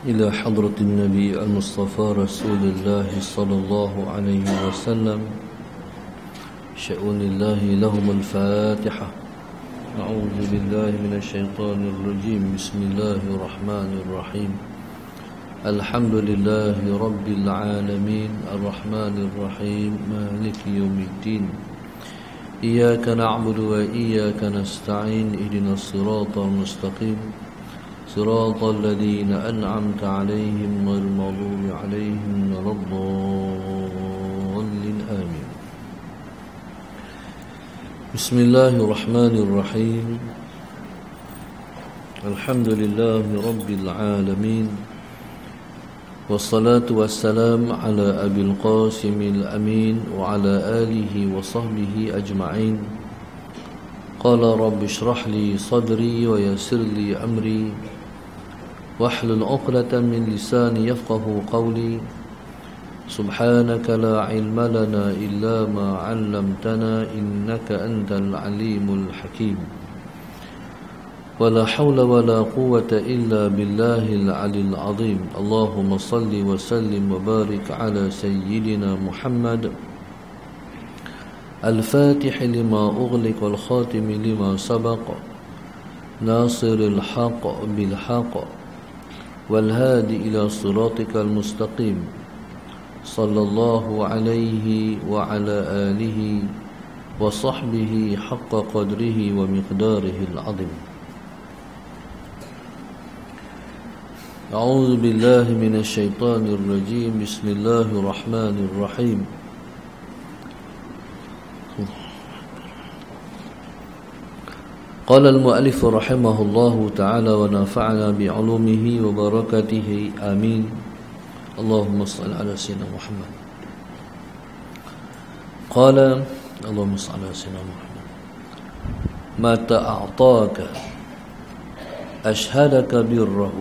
إلى حضرة النبي المصطفى رسول الله صلى الله عليه وسلم شؤون الله لهم الفاتحة. أعوذ بالله من الشيطان الرجيم. بسم الله الرحمن الرحيم. الحمد لله رب العالمين الرحمن الرحيم مالك يوم الدين. إياك نعبد وإياك نستعين. اهدنا الصراط المستقيم صراط الذين أنعمت عليهم غير المغضوب عليهم ولا الضالين آمين. بسم الله الرحمن الرحيم. الحمد لله رب العالمين والصلاة والسلام على أبي القاسم الأمين وعلى آله وصحبه أجمعين. قال رب اشرح لي صدري ويسر لي أمري واحلل عقدة من لساني يفقه قولي. سبحانك لا علم لنا إلا ما علمتنا إنك أنت العليم الحكيم. ولا حول ولا قوة إلا بالله العلي العظيم. اللهم صل وسلم وبارك على سيدنا محمد الفاتح لما أغلق والخاتم لما سبق ناصر الحق بالحق والهادي إلى صراطك المستقيم صلى الله عليه وعلى آله وصحبه حق قدره ومقداره العظيم. أعوذ بالله من الشيطان الرجيم. بسم الله الرحمن الرحيم. قال المؤلف رحمه الله تعالى ونفعنا بعلومه وبركاته آمين. اللهم صل على سيدنا محمد. قال اللهم صل على سيدنا محمد. متى أعطاك أشهدك بره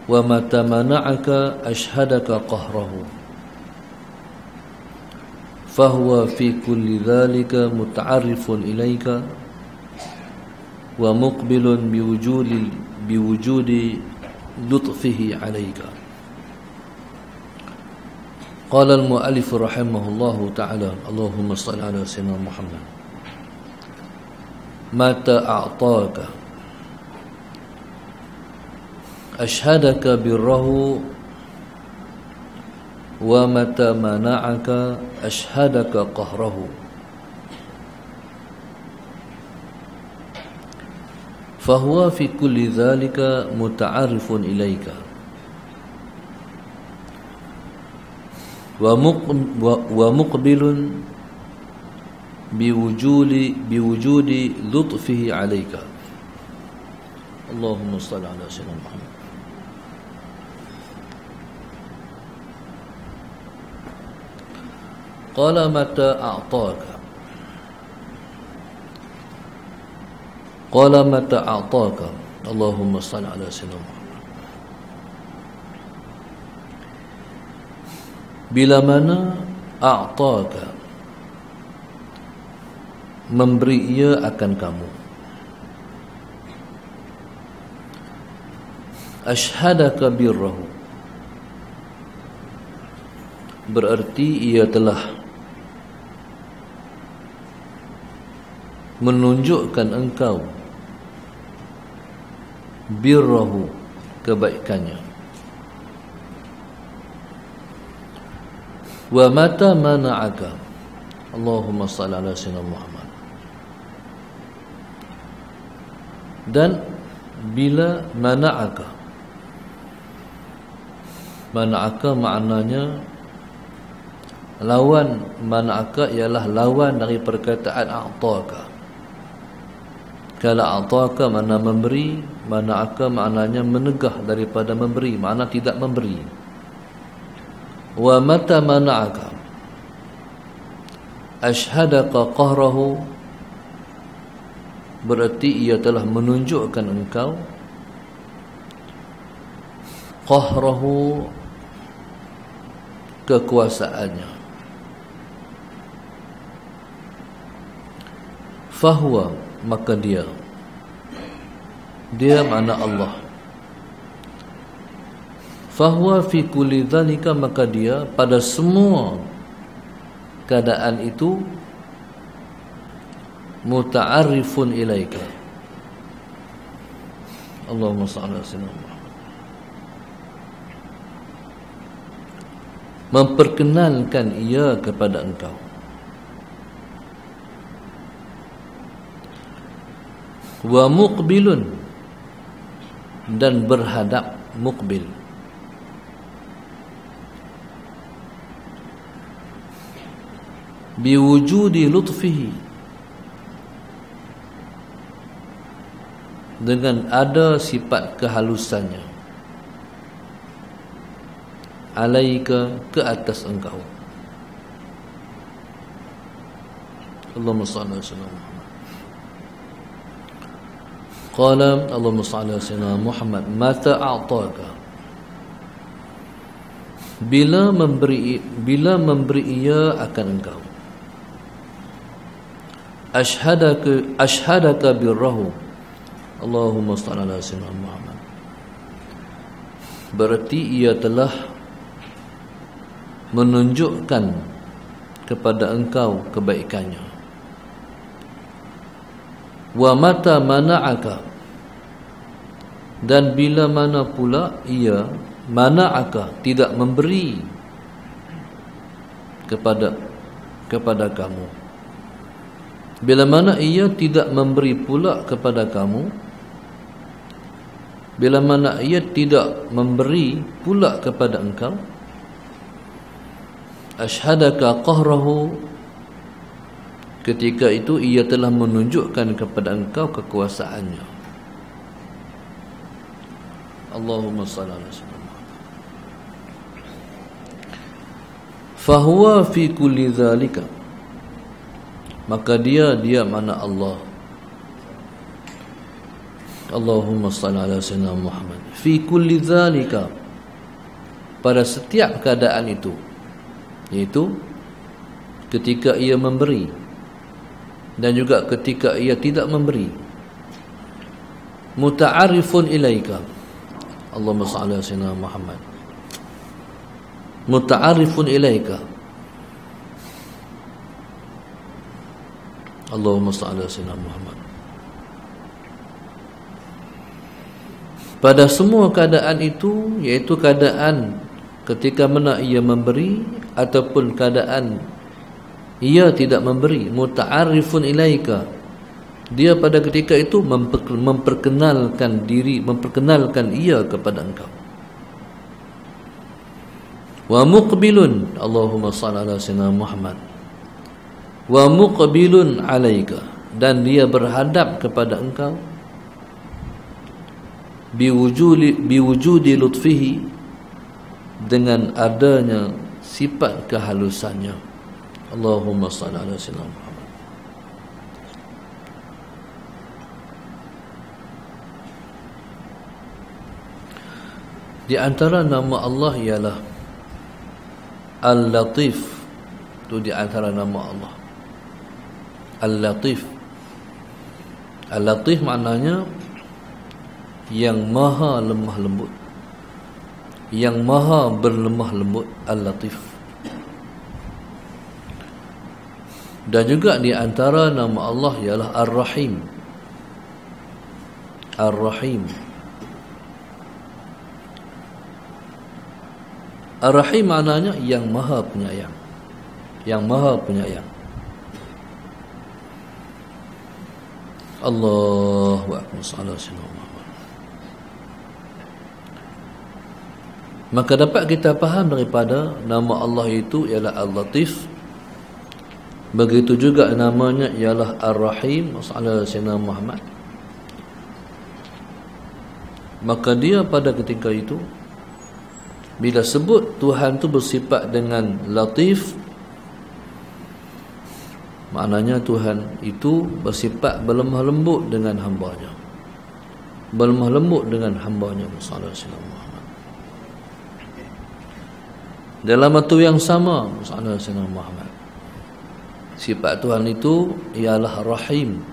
ومتى منعك أشهدك قهره فهو في كل ذلك متعرف إليك ومقبل بوجود لطفه عليك. قال المؤلف رحمه الله تعالى اللهم صل على سيدنا محمد. متى أعطاك أشهدك بره ومتى منعك أشهدك قهره فهو في كل ذلك متعرف إليك ومقبل بوجود لطفه عليك. اللهم صل على سيدنا محمد. قال متى أعطاك. قال متى أعطاك. اللهم صل على سيدنا محمد. Bila mana a'taka memberi ia akan kamu, ashhadaka birrahu berarti ia telah menunjukkan engkau birrahu kebaikannya. Wa mata mana'aka. Allahumma salli ala sayyidina Muhammad. Dan bila mana'aka, mana'aka maknanya lawan. Mana'aka ialah lawan dari perkataan a'taka. Kalau a'taka makna memberi, mana'aka maknanya menegah daripada memberi, makna tidak memberi. Wa mata mana'aka ashhadaka qahrahu berarti ia telah menunjukkan engkau qahrahu kekuasaannya. Fahuwa maka dia makna Allah. fahuwa fi kulli dhalika, maka dia pada semua keadaan itu muta'arrifun ilaika. Allahumma salli ala sayyidina Muhammad. Memperkenalkan ia kepada engkau. Wa muqbilun, dan berhadap, muqbil. Biwujudi lutfihi, dengan ada sifat kehalusannya, alaika, ke atas engkau. Allahumma salli ala sayyidina Muhammad. Qala Allahumma salli ala sayyidina Muhammad, mata a'taka, bila memberi ia akan engkau. Ashhadaka birrahu, Allahumma salli ala sayyidina Muhammad, berarti ia telah menunjukkan kepada engkau kebaikannya. Wa mata mana'aka, dan bila mana pula ia mana'aka, tidak memberi kepada kamu. Bila mana ia tidak memberi pula kepada kamu, bila mana ia tidak memberi pula kepada engkau, ashhadaka qahrahu, ketika itu ia telah menunjukkan kepada engkau kekuasaannya. Allahumma salli ala sayyidina fahuwa fi kulli dhalika, maka dia mana Allah. Allahumma salli ala sayyidina Muhammad. Fi kulli dhalika, pada setiap keadaan itu, yaitu ketika ia memberi dan juga ketika ia tidak memberi. Muta'arifun ilaika, Allahumma salli ala sayyidina Muhammad. Muta'arifun ilaika, Allahumma salli ala sayyidina Muhammad. Pada semua keadaan itu, yaitu keadaan ketika mana ia memberi ataupun keadaan ia tidak memberi. Muta'arifun ilaika, dia pada ketika itu memperkenalkan diri, memperkenalkan ia kepada engkau. Wa muqbilun, Allahumma salli ala sayyidina Muhammad. Wa muqbilun alaika, dan dia berhadap kepada engkau. Biwujudi lutfihi, dengan adanya sifat kehalusannya. Allahumma salli ala sayyidina Muhammad. Di antara nama Allah ialah Al-Latif. Itu di antara nama Allah, Al-Latif. Al-Latif maknanya yang maha lemah lembut, yang maha berlemah lembut. Al-Latif. Dan juga di antara nama Allah ialah Ar-Rahim. Ar-Rahim. Ar-Rahim maknanya yang maha penyayang, yang maha penyayang. Allahu akbar, sallallahu alaihi wasallam. Maka dapat kita faham daripada nama Allah itu ialah Al-Latif. Begitu juga namanya ialah Ar-Rahim, sallallahu alaihi wasallam Muhammad. Maka dia pada ketika itu, bila sebut Tuhan itu bersifat dengan Latif, maknanya Tuhan itu bersifat berlemah lembut dengan hamba-Nya. Berlemah lembut dengan hamba-Nya sallallahu alaihi wasallam Muhammad. Dalam waktu yang sama sallallahu alaihi wasallam Muhammad, sifat Tuhan itu ialah Rahim,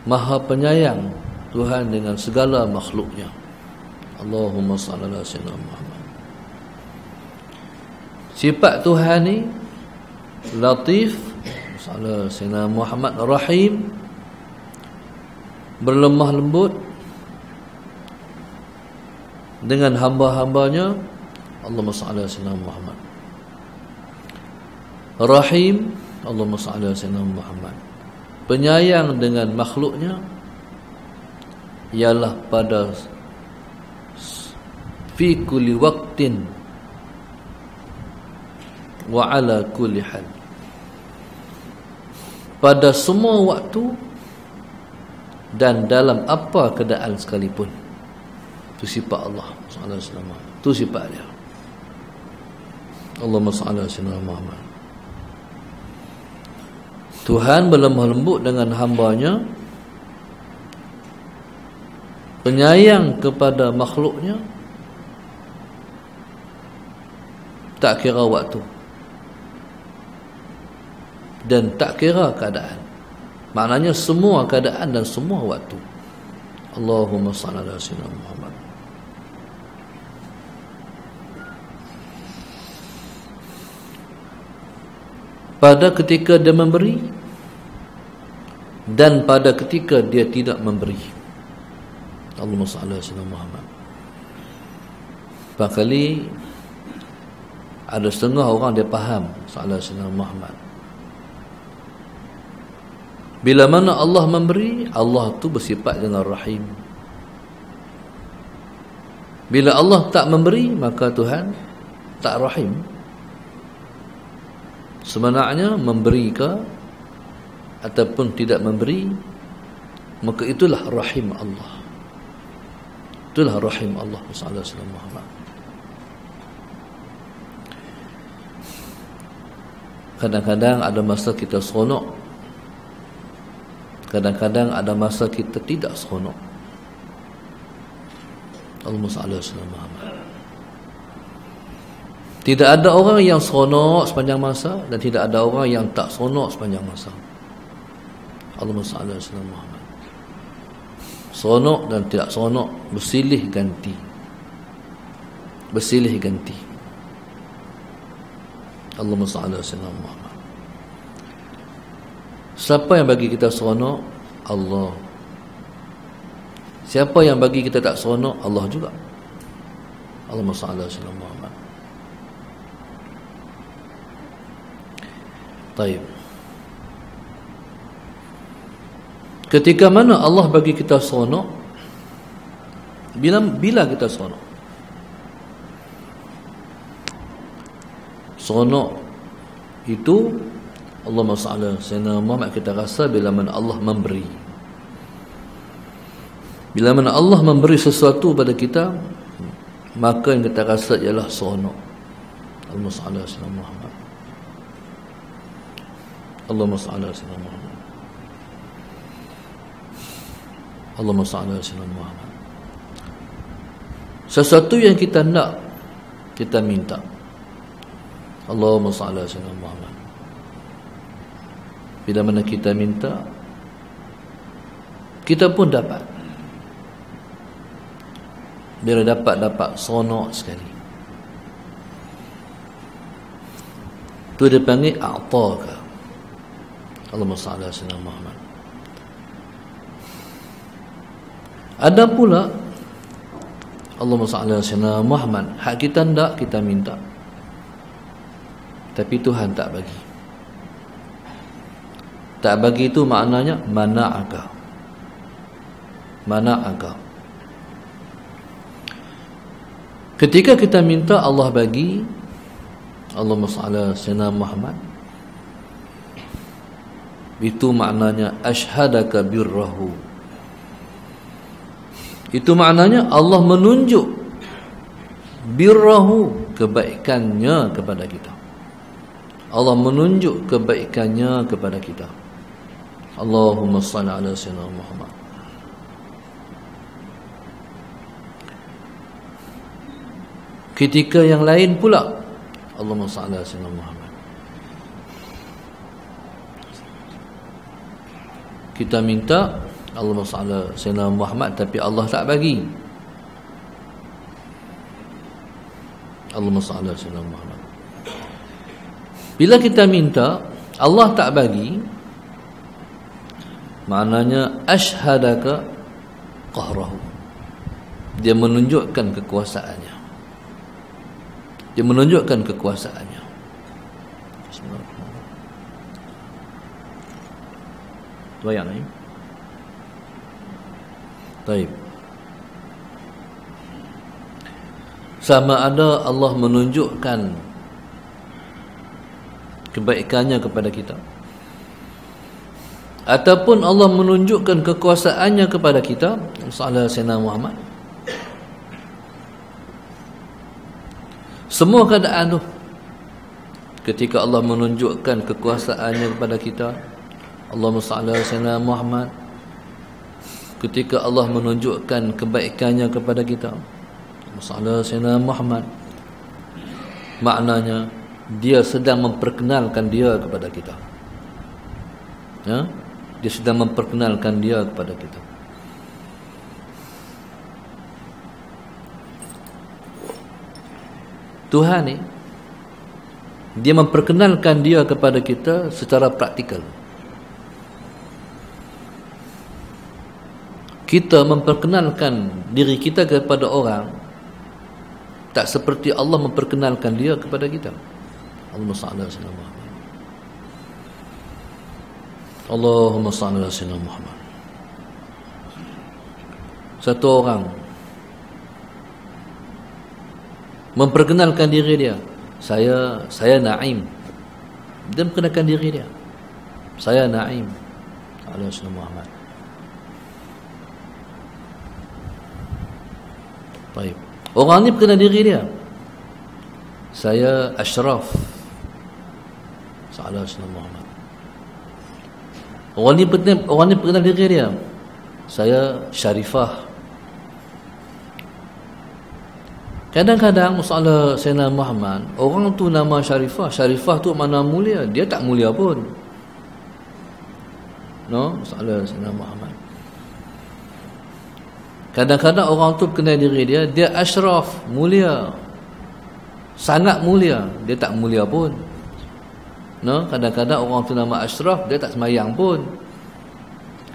maha penyayang Tuhan dengan segala makhluknya. Allahumma salli ala sayyidina Muhammad. Sifat Tuhan ni Latif, ala sayyidina Muhammad, Rahim, berlemah lembut dengan hamba-hambanya. Allahumma salli ala sayyidina Muhammad. Rahim, Allahumma salli ala sayyidina Muhammad. Penyayang dengan makhluknya, ialah pada fi kulli waqtin wa ala kulli hal, pada semua waktu dan dalam apa keadaan sekalipun. Itu sifat Allah sallallahu alaihi wasallam. Itu sifat dia. Allahumma salli ala sayyidina Muhammad. Tuhan berlemah lembut dengan hambanya, penyayang kepada makhluknya, tak kira waktu dan tak kira keadaan. Maknanya semua keadaan dan semua waktu. Allahumma salli ala sayyidina Muhammad. Pada ketika dia memberi dan pada ketika dia tidak memberi. Allahumma salli ala sayyidina Muhammad. Kali ada setengah orang dia faham sallallahu alaihi wasallam Muhammad. Bila mana Allah memberi, Allah tu bersifat dengan Rahim. Bila Allah tak memberi, maka Tuhan tak Rahim. Sebenarnya memberi ke ataupun tidak memberi, maka itulah Rahim Allah. Itulah Rahim Allah sallallahu alaihi wasallam Muhammad. Kadang-kadang ada masa kita seronok, kadang-kadang ada masa kita tidak seronok. Allahumma salli ala sayyidina Muhammad. Tidak ada orang yang seronok sepanjang masa dan tidak ada orang yang tak seronok sepanjang masa. Allahumma salli ala sayyidina Muhammad. Seronok dan tidak seronok bersilih ganti. Bersilih ganti. Allahumma salli ala sayyidina Muhammad. Siapa yang bagi kita seronok? Allah. Siapa yang bagi kita tak seronok? Allah juga. Allahumma salli ala sayyidina Muhammad. Baik. Ketika mana Allah bagi kita seronok? Bila kita seronok? Seronok itu Allahumma salli ala sayyidina Muhammad, kita rasa bila mana Allah memberi. Bila mana Allah memberi sesuatu pada kita, maka yang kita rasa ialah seronok. Allahumma salli ala sayyidina Muhammad. Allahumma salli ala sayyidina Muhammad. Allahumma salli ala sayyidina Muhammad. Sesuatu yang kita nak, kita minta. Allahumma salli ala sayyidina Muhammad. Bila mana kita minta, kita pun dapat. Bila dapat seronok sekali. Itu dia panggil a'taka. Allahumma salli ala sayyidina Muhammad. Ada pula Allahumma salli ala sayyidina Muhammad, hak kita hendak kita minta, tapi Tuhan tak bagi. Tak bagi itu maknanya mana'aka. Mana'aka. Ketika kita minta Allah bagi, Allahumma salli ala sayyidina Muhammad, itu maknanya asyhadaka birrahu. Itu maknanya Allah menunjuk birrahu, kebaikannya kepada kita. Allah menunjuk kebaikannya kepada kita. Allahumma salli ala sayyidina Muhammad. Ketika yang lain pula, Allahumma salli ala sayyidina Muhammad. Kita minta Allahumma salli ala sayyidina Muhammad, tapi Allah tak bagi. Allahumma salli ala sayyidina Muhammad. Bila kita minta Allah tak bagi, maknanya ashhadaka qahrahu. Dia menunjukkan kekuasaannya. Dia menunjukkan kekuasaannya. Bayang ni. Baik. Sama ada Allah menunjukkan kebaikannya kepada kita, ataupun Allah menunjukkan kekuasaannya kepada kita, sallallahu alaihi Muhammad. Semua keadaan tu, ketika Allah menunjukkan kekuasaannya kepada kita, Allahumma salli ala sayyidina Muhammad. Ketika Allah menunjukkan kebaikannya kepada kita, Allahumma salli ala sayyidina Muhammad, maknanya dia sedang memperkenalkan dia kepada kita. Ya? Dia sedang memperkenalkan dia kepada kita. Tuhan ni, dia memperkenalkan dia kepada kita secara praktikal. Kita memperkenalkan diri kita kepada orang tak seperti Allah memperkenalkan dia kepada kita. Allahumma salli ala sayyidina Muhammad. Allahumma salli ala sayyidina Muhammad. Satu orang memperkenalkan diri dia, saya Naim. Dia memperkenalkan diri dia, saya Naim ala sayyidina Muhammad. Baik. Orang ni perkenal diri dia, saya Ashraf sallallahu alaihi Muhammad. Orang ni perkenal diri dia, saya Syarifah. Kadang-kadang masalah Sayyidina Muhammad, orang tu nama Syarifah, Syarifah tu mana mulia, dia tak mulia pun. No, masalah Sayyidina Muhammad. Kadang-kadang orang tu kenal diri dia, dia asyraf, mulia, sangat mulia, dia tak mulia pun. No, kadang-kadang orang tu nama asyraf, dia tak semayang pun.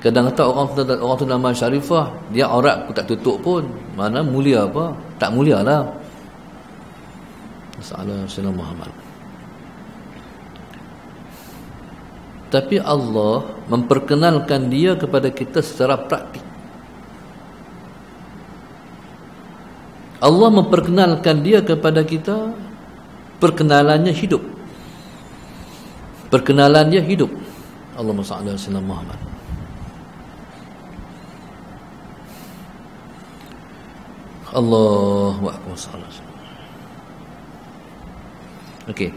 Kadang-kadang orang tu nama Syarifah, dia aurat pun tak tutup pun. Mana mulia apa? Tak mulia lah. Masalah Sayyidina Muhammad. Tapi Allah memperkenalkan dia kepada kita secara praktik. Allah memperkenalkan dia kepada kita, perkenalannya hidup. Perkenalan dia hidup. Allahumma salli ala sayyidina Muhammad. Allahu akbar. Okey.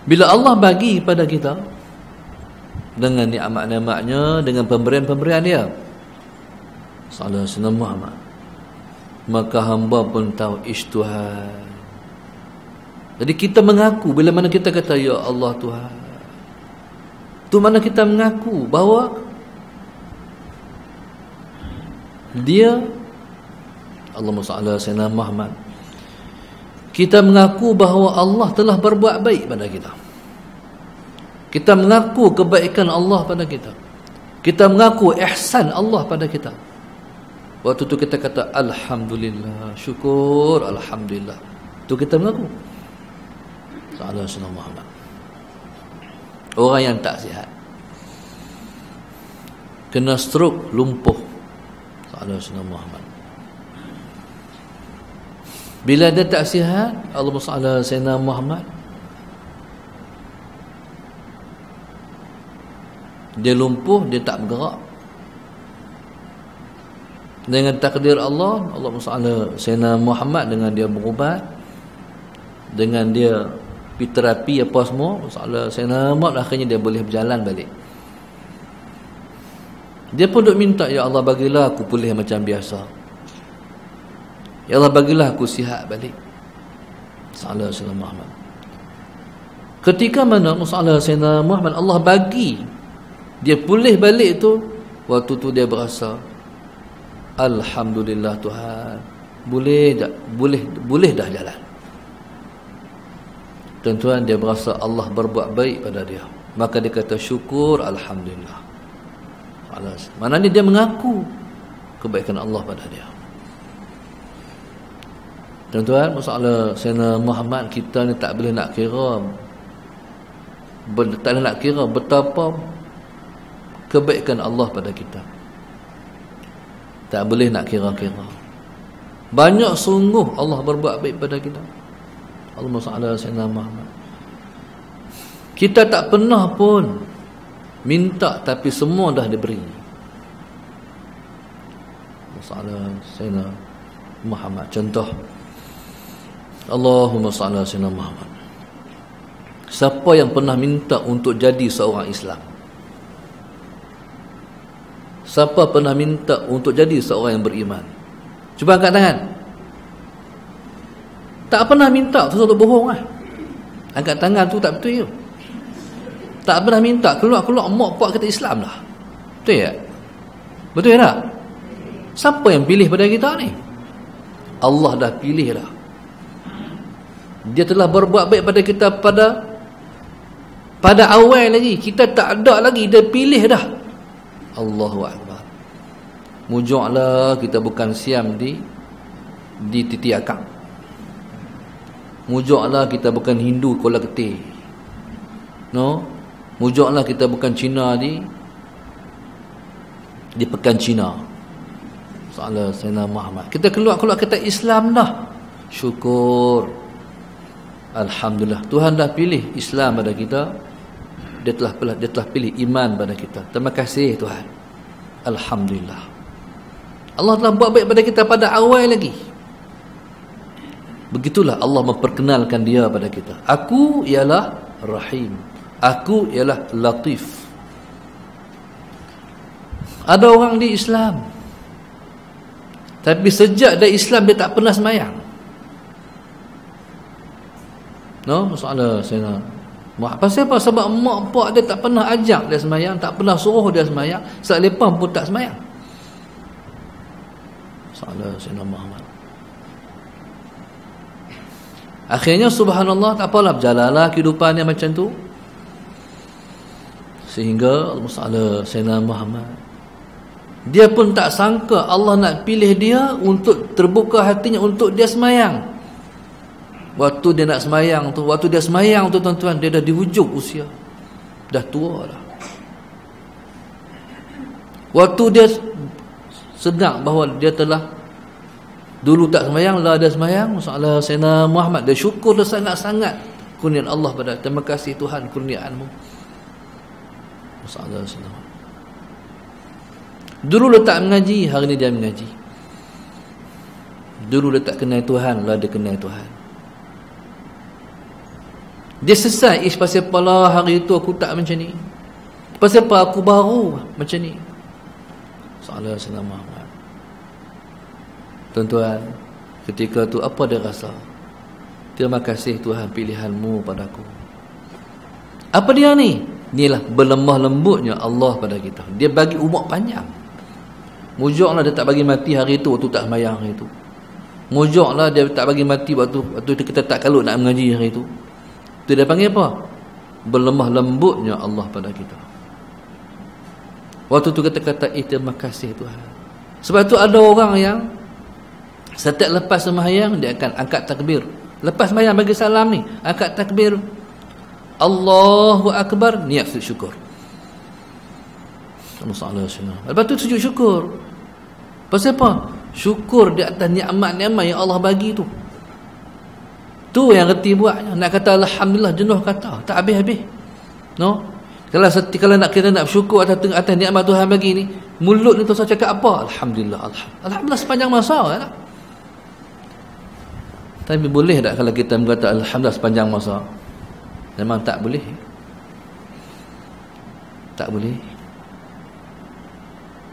Bila Allah bagi pada kita dengan nikmat-nikmatnya, dengan pemberian-pemberian dia, sallallahu alaihi wasallam Muhammad, maka hamba pun tahu Tuhan. Jadi kita mengaku, bila mana kita kata ya Allah Tuhan, tu mana kita mengaku bahawa dia, Allahumma salli ala sayyidina Muhammad, kita mengaku bahawa Allah telah berbuat baik pada kita. Kita mengaku kebaikan Allah pada kita. Kita mengaku ihsan Allah pada kita. Waktu tu kita kata alhamdulillah, syukur, alhamdulillah. Tu kita mengaku. Sallallahu alaihi wasallam Muhammad. Orang yang tak sihat, kena stroke, lumpuh, sallallahu alaihi wasallam Muhammad. Bila dia tak sihat, Allahumma salli ala sayyidina Muhammad, dia lumpuh, dia tak bergerak. Dengan takdir Allah, Allahumma salli ala sayyidina Muhammad, dengan dia berubat, dengan dia pergi terapi apa semua, sallallahu alaihi wasallam, akhirnya dia boleh berjalan balik. Dia pun duk minta, ya Allah bagilah aku pulih macam biasa. Ya Allah bagilah aku sihat balik. Sallallahu alaihi wasallam Muhammad. Ketika mana sallallahu alaihi wasallam Muhammad, Allah bagi dia pulih balik tu, waktu tu dia berasa alhamdulillah Tuhan, boleh dah jalan. Tuan-tuan, dia berasa Allah berbuat baik pada dia, maka dia kata syukur, alhamdulillah. Mana ni dia mengaku kebaikan Allah pada dia. Tuan-tuan, masalah Sayyidina Muhammad, kita ni tak boleh nak kira, tak boleh nak kira betapa kebaikan Allah pada kita. Tak boleh nak kira-kira. Banyak sungguh Allah berbuat baik pada kita. Allahumma salli ala Sayyidina Muhammad. Kita tak pernah pun minta, tapi semua dah diberi. Salli ala Sayyidina Muhammad. Contoh, Allahumma salli ala Sayyidina Muhammad. Siapa yang pernah minta untuk jadi seorang Islam? Siapa pernah minta untuk jadi seorang yang beriman? Cuba angkat tangan. Tak pernah minta, tu satu bohong lah. Angkat tangan tu tak betul je. Tak pernah minta, keluar-keluar mak pak kata Islam dah. Betul tak? Betul tak? Siapa yang pilih pada kita ni? Allah dah pilih dah. Dia telah berbuat baik pada kita pada awal lagi. Kita tak ada lagi, dia pilih dah. Allahu Akbar. Mujuklah kita bukan siam di titi akak. Mujuklah kita bukan Hindu kola ketih. No? Mujuklah kita bukan Cina di pekan Cina. Soalan Sayyidina Muhammad. Kita keluar kata Islam dah. Syukur. Alhamdulillah. Tuhan dah pilih Islam pada kita. Dia telah pilih iman pada kita. Terima kasih Tuhan. Alhamdulillah. Allah telah buat baik pada kita pada awal lagi. Begitulah Allah memperkenalkan dia pada kita. Aku ialah Rahim. Aku ialah Latif. Ada orang di Islam, tapi sejak dari Islam dia tak pernah semayang. No, masalah saya nak. Pasal apa? Sebab mak pak dia tak pernah ajak dia semayang, tak pernah suruh dia semayang, selepas pun tak semayang. Masalah Sayyidina Muhammad. Akhirnya subhanallah, tak apalah, berjalanlah kehidupannya macam tu. Sehingga masalah Sayyidina Muhammad, dia pun tak sangka Allah nak pilih dia untuk terbuka hatinya untuk dia semayang. Waktu dia nak semayang tu, tuan-tuan, dia dah di hujung usia. Dah tua dah. Waktu dia sedang bahawa dia telah dulu tak semayang, lah dia semayang, masalah Sayyidina Muhammad, dia syukur dia sangat-sangat kurniaan Allah pada. Terima kasih Tuhan kurniaanmu. Masalah Sayyidina Muhammad. Dulu dia tak mengaji, hari ni dia mengaji. Dulu dia tak kenal Tuhan, lah dia kenal Tuhan. Dia sesat, pasal apa lah hari itu aku tak macam ni, pasal apa aku baru macam ni. Masalah Sayyidina Muhammad. Tuan-tuan, ketika tu apa dia rasa? Terima kasih Tuhan pilihanmu padaku. Apa dia ni? Inilah berlemah lembutnya Allah pada kita. Dia bagi umur panjang. Mujuklah dia tak bagi mati hari itu waktu tak sembahyang hari itu. Mujuklah dia tak bagi mati waktu kita tak kalut nak mengaji hari itu. Itu dia panggil apa? Berlemah lembutnya Allah pada kita. Waktu tu kita kata terima kasih Tuhan. Sebab tu ada orang yang setiap lepas sembahyang dia akan angkat takbir. Lepas sembahyang bagi salam ni, angkat takbir, Allahu Akbar, niat sujud syukur. Lepas tu sujud syukur. Pasal apa? Syukur di atas nikmat-nikmat yang Allah bagi tu. Tu yang reti buatnya. Nak kata alhamdulillah jenuh kata, tak habis-habis. No? Kalau nak kita nak bersyukur atas nikmat Tuhan bagi ni, mulut ni tu saya cakap apa? Alhamdulillah, alhamdulillah sepanjang masa kan? Tapi boleh tak kalau kita berkata alhamdulillah sepanjang masa? Memang tak boleh. Tak boleh.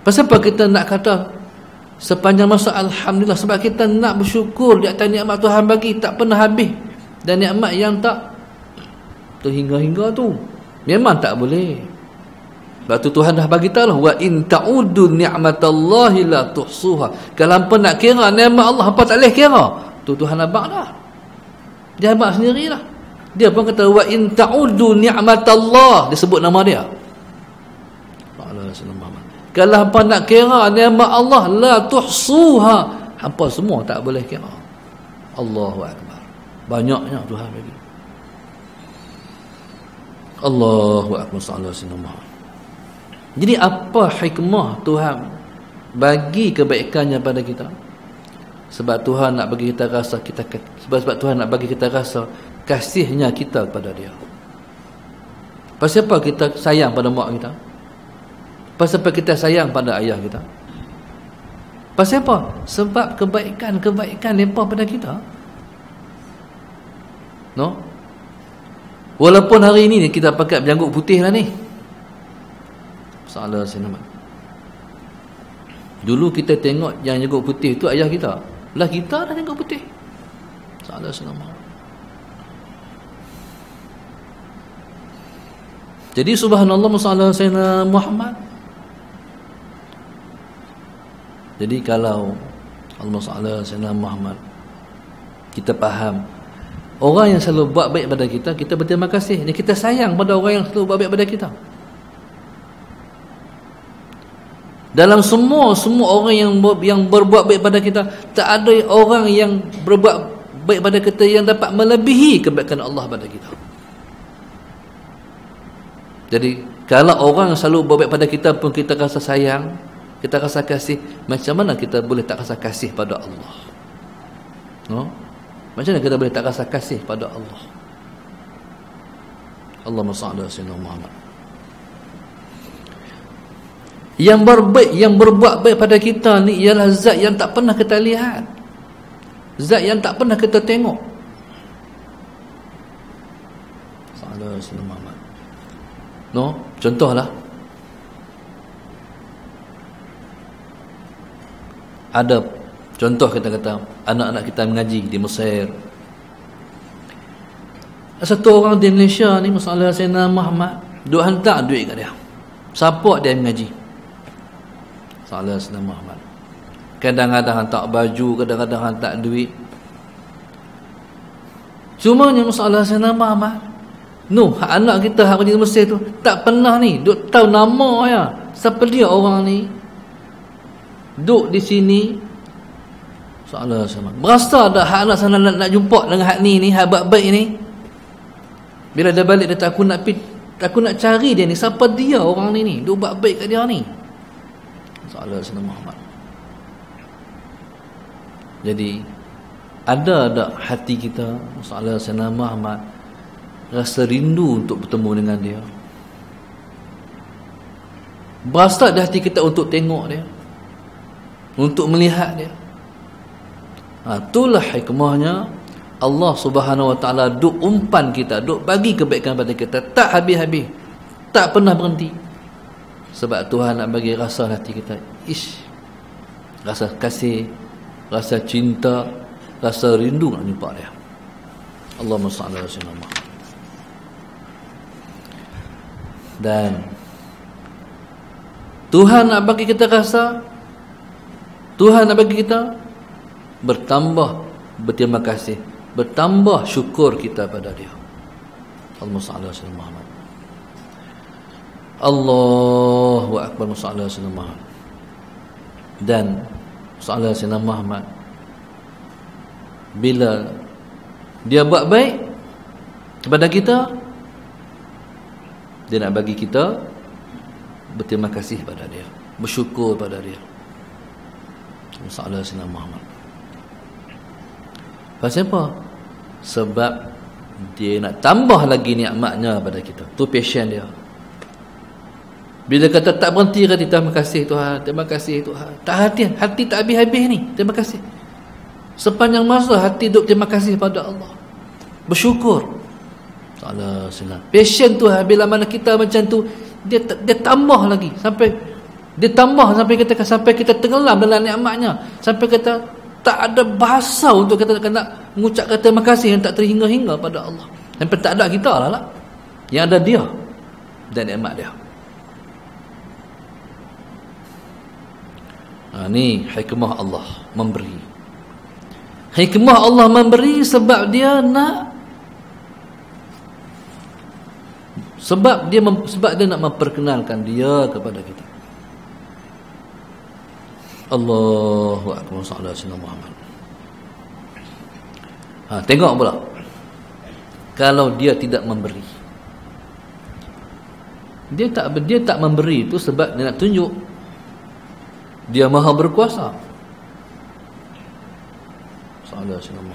Pasal apa kita nak kata sepanjang masa alhamdulillah? Sebab kita nak bersyukur di atas nikmat Tuhan bagi, tak pernah habis. Dan nikmat yang tak terhingga-hingga tu memang tak boleh. Sebab tu Tuhan dah bagi tahu lah, wa in ta'udu ni'matallahi la tuhsuha. Kalau hangpa nak kira nikmat Allah, hangpa tak boleh kira. Tu Tuhan abang dah. Dia abang sendirilah. Dia pun kata wa in ta'udu ni'matallah, dia sebut nama dia. Kalau hangpa nak kira nikmat Allah, la tuhsuha, hangpa semua tak boleh kira. Allahu akbar. Banyaknya Tuhan bagi. Allahu akbar, sallallahu alaihi wasallam. Jadi apa hikmah Tuhan bagi kebaikannya pada kita? Sebab Tuhan nak bagi kita rasa sebab Tuhan nak bagi kita rasa kasihnya kita kepada dia. Pasal apa kita sayang pada mak kita? Pasal apa kita sayang pada ayah kita? Pasal apa? Sebab kebaikan mereka pada kita. No? Walaupun hari ini kita pakai berjanggut putih lah ni. Salah sinamat. Dulu kita tengok yang janggut putih tu ayah kita. Lah kita dah janggut putih. Salah sinamat. Jadi subhanallah sallallahu alaihi Muhammad. Jadi kalau Allah sallallahu alaihi Muhammad, kita faham orang yang selalu buat baik pada kita, kita berterima kasih. Dan kita sayang pada orang yang selalu buat baik pada kita. Dalam semua orang yang berbuat baik pada kita, tak ada orang yang berbuat baik pada kita yang dapat melebihi kebaikan Allah pada kita. Jadi kalau orang selalu buat baik pada kita pun kita rasa sayang, kita rasa kasih, macam mana kita boleh tak rasa kasih pada Allah? No? Macam mana kita boleh tak rasa kasih pada Allah? Allahumma salli ala sayyidina Muhammad. Yang berbuat baik pada kita ni ialah zat yang tak pernah kita lihat, zat yang tak pernah kita tengok. Sallallahu alaihi wasallam. No, contohlah, ada contoh kita kata anak-anak kita mengaji di Mesir. Satu orang di Malaysia ni, masalah Sayyidina Muhammad, duk hantar duit kat dia, support dia mengaji. Salah Sayyidina Muhammad. Kadang-kadang hantar baju, kadang-kadang hantar duit. Cumanya masalah Sayyidina Muhammad, anak kita hak di Mesir tu tak pernah ni duk tahu nama ya. Siapa dia orang ni? Duk di sini. Soalan sama. Berasa dah hak anak sana nak jumpa dengan hak ni hak baik ni. Bila dia balik dia tak, aku nak cari dia ni, siapa dia orang ni duk buat baik kat dia ni. Soalan Sayyidina Muhammad. Jadi ada hati kita soalan Sayyidina Muhammad rasa rindu untuk bertemu dengan dia. Berasa di hati kita untuk tengok dia, untuk melihat dia. Itulah hikmahnya Allah Subhanahu Wa Taala duk umpan kita, duk bagi kebaikan pada kita, tak habis-habis, tak pernah berhenti. Sebab Tuhan nak bagi rasa hati kita, rasa kasih, rasa cinta, rasa rindu nak jumpa dia. Allahumma salli ala sayyidina Muhammad. Dan Tuhan nak bagi kita rasa, Tuhan nak bagi kita bertambah berterima kasih, bertambah syukur kita pada dia. Allahumma salli ala sayyidina Muhammad. Allahu akbar, salli ala sayyidina Muhammad. Dan salli ala sayyidina Muhammad, bila dia buat baik kepada kita, dia nak bagi kita berterima kasih pada dia, bersyukur pada dia. Sallallahu alaihi wasallam Muhammad. Pasal apa? Sebab dia nak tambah lagi nikmatnya pada kita. Tu passion dia. Bila kata tak berhenti kata terima kasih Tuhan, terima kasih Tuhan, tak hati tak habis-habis ni terima kasih. Sepanjang masa hati duk terima kasih pada Allah, bersyukur. Sallallahu alaihi wasallam. Passion tu bila mana kita macam tu, dia tambah lagi sampai dia tambah sampai kita tenggelam dalam nikmatnya, sampai kita tak ada bahasa untuk kita nak mengucapkan terima kasih yang tak terhingga-hingga pada Allah. Sampai tak ada kita lah. Yang ada dia dan nikmat dia. Ni hikmah Allah memberi. Hikmah Allah memberi sebab dia nak, sebab dia nak memperkenalkan dia kepada kita. Allahu akbar, sallallahu alaihi wasallam. Tengok pula, kalau dia tidak memberi, dia tak memberi itu sebab dia nak tunjuk dia maha berkuasa. Sallallahu alaihi wasallam.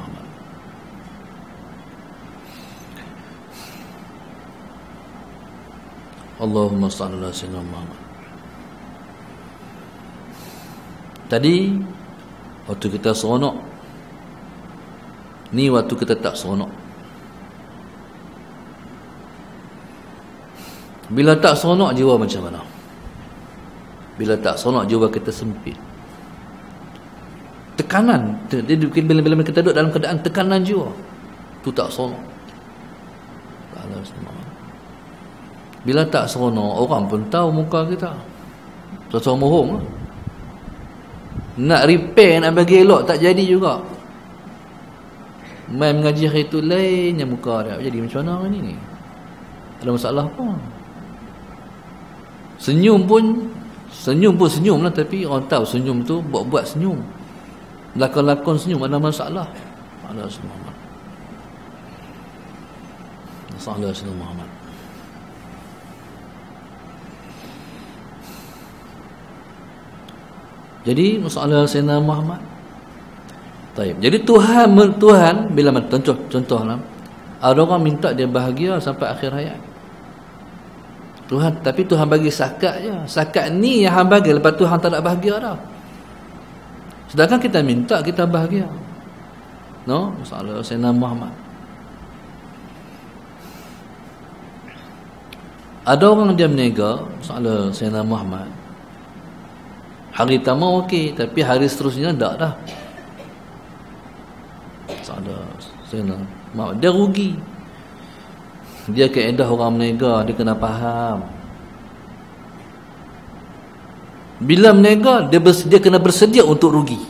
Allahumma salli ala sayyidina Muhammad. Tadi waktu kita seronok, ni waktu kita tak seronok. Bila tak seronok, jiwa macam mana? Bila tak seronok, jiwa kita sempit. Tekanan, bila kita duduk dalam keadaan tekanan jiwa, tu tak seronok. Bila tak seronok, orang pun tahu muka kita. Sesuatu mohong lah. Nak repair, nak bagi elok, tak jadi juga. Main mengaji hari tu lainnya muka dia. Jadi macam mana hari ni? Ada masalah apa? Senyum pun senyum lah, tapi orang tahu senyum tu buat senyum. Lakon-lakon senyum, ada masalah. Ada Muhammad. Sallallahu alaihi Muhammad. Jadi masalah Sayyidina Muhammad. Taib. Jadi Tuhan bila contohlah, ada orang minta dia bahagia sampai akhir hayat. Tapi Tuhan bagi sakat je. Sakat ni yang hang bagi, lepas tu hang tak nak bahagia dah. Sedangkan kita minta kita bahagia. No, masalah Sayyidina Muhammad. Ada orang dia menega masalah Sayyidina Muhammad. Hari pertama okey, tapi hari seterusnya tak dah. Dia rugi. Dia kaedah orang menega, dia kena faham. Bila menega, dia kena bersedia untuk rugi.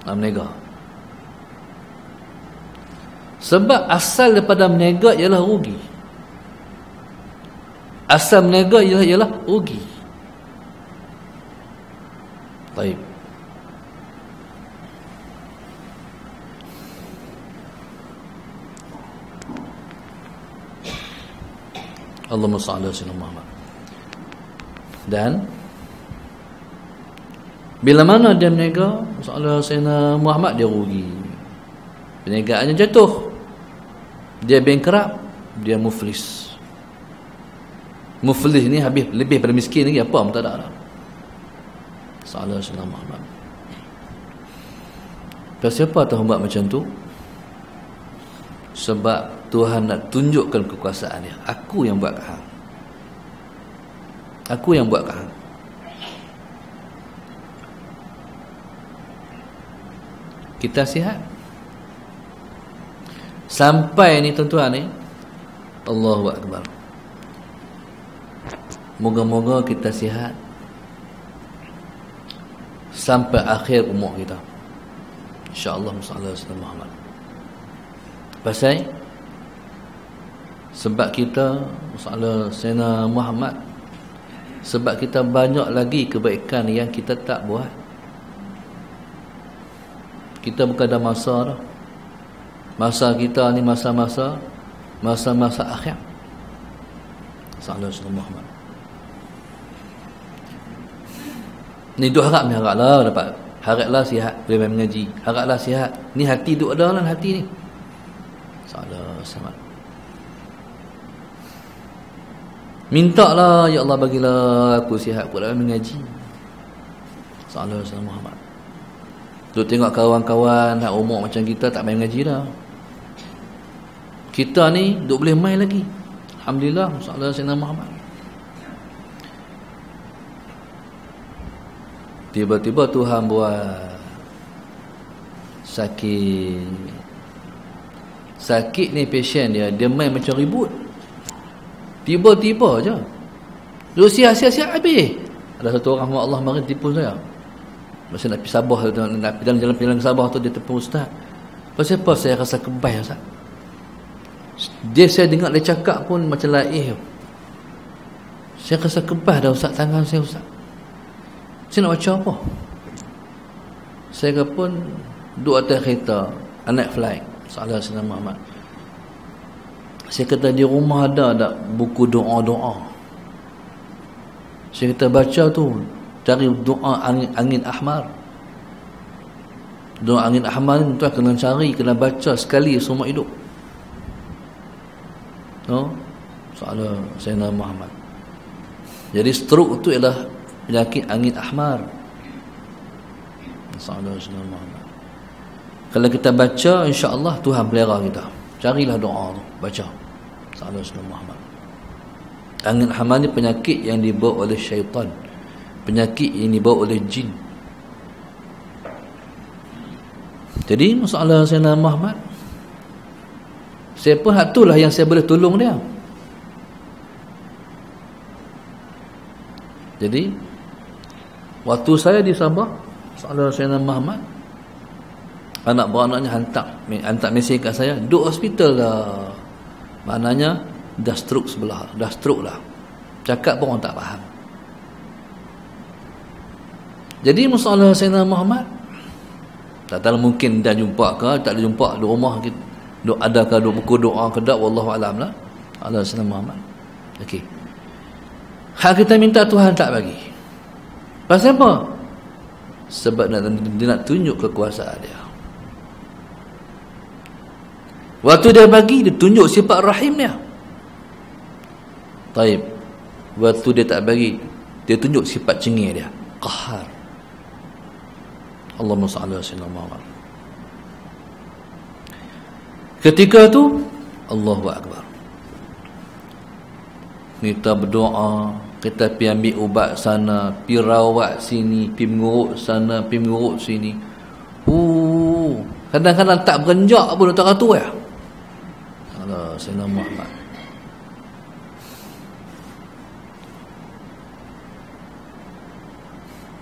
Menega. Sebab asal daripada menega ialah rugi. Asal menega ialah rugi. Baik. Allahumma salli ala sayyidina Muhammad. Dan bila mana dia menega masalah Sayyidina Muhammad, dia rugi. Perniagaannya jatuh. Dia bankrupt, dia muflis. Muflis ni habis lebih pada miskin lagi, apa pun tak ada dah. Sallallahu alaihi wasallam Muhammad. Siapa tahu buat macam tu? Sebab Tuhan nak tunjukkan kekuasaan dia. Aku yang buat kat hang. Aku yang buat kat hang. Kita sihat. Sampai ni tuan-tuan ni, Allahu Akbar. Moga-moga kita sihat sampai akhir umur kita. InsyaAllah sallallahu alaihi Muhammad. Pasal sebab kita masalah Sayyidina Muhammad, sebab kita banyak lagi kebaikan yang kita tak buat. Kita bukan ada masa dah. Masa kita ni masa-masa akhir. Sallallahu alaihi Muhammad. Ni duk haraplah dapat. Haraplah sihat boleh mengaji. Haraplah sihat. Ni hati duk ada lah hati ni. Sallallahu alaihi wasallam. Mintalah, ya Allah bagilah aku sihat pula mengaji. Sallallahu alaihi wasallam Muhammad. Duk tengok kawan-kawan nak umur macam kita tak main mengaji dah. Kita ni duk boleh main lagi. Alhamdulillah, sallallahu alaihi wasallam Muhammad. Tiba-tiba Tuhan buat sakit. Sakit ni pasien dia main macam ribut. Tiba-tiba je. Lu siap-siap habis. Ada satu orang Allah mari tipu saya. Masa nak pergi Sabah tu, nak pergi dalam jalan-jalan Sabah tu, dia tipu ustaz. Pasal apa saya rasa kebal ustaz? Dia saya dengar dia cakap pun macam laih. Saya rasa kebal dah ustaz tangan saya ustaz. Saya nak baca apa? Saya pun duduk atas kereta, naik flight. Salah Sayyidina Muhammad. Saya kata di rumah ada tak buku doa-doa? Saya kata baca tu, cari doa angin ahmar. Doa angin ahmar ni tuan kena cari, kena baca sekali semua hidup. No? Salah Sayyidina Muhammad. Jadi stroke tu ialah penyakit angin ahmar. Salah Sayyidina Muhammad. Kalau kita baca, insya-Allah Tuhan pelihara kita. Carilah doa tu, baca. Salah Sayyidina Muhammad. Angin ahmar ni penyakit yang dibawa oleh syaitan. Penyakit yang dibawa oleh jin. Jadi masalah Sayyidina Muhammad, siapa hak itulah yang saya boleh tolong dia. Jadi waktu saya di Sabah, masalah Sayyidina Muhammad, anak beranaknya hantar mesej kat saya, duduk hospital dah. Maknanya dah stroke sebelah, dah stroke lah. Cakap pun orang tak faham. Jadi masalah Sayyidina Muhammad, tak tahu mungkin dah jumpa ke, tak ada jumpa di rumah kita. Adakah buku doa ke tak, wallahu alam lah. Allah Sayyidina Muhammad. Okey. Hak kita minta Tuhan tak bagi. Pasal apa? Sebab dia nak tunjuk kekuasaan dia. Waktu dia bagi, dia tunjuk sifat rahim dia. Taib. Waktu dia tak bagi, dia tunjuk sifat cengih dia. Qahar. Allahumma salli ala sayyidina Muhammad. Ketika tu, Allahu Akbar. Kita berdoa, kita pergi ambil ubat sana, pergi rawat sini, pergi mengurut sana, pergi mengurut sini. Kadang-kadang tak berenjak pun tak kata ya. Allah Sayyidina Muhammad.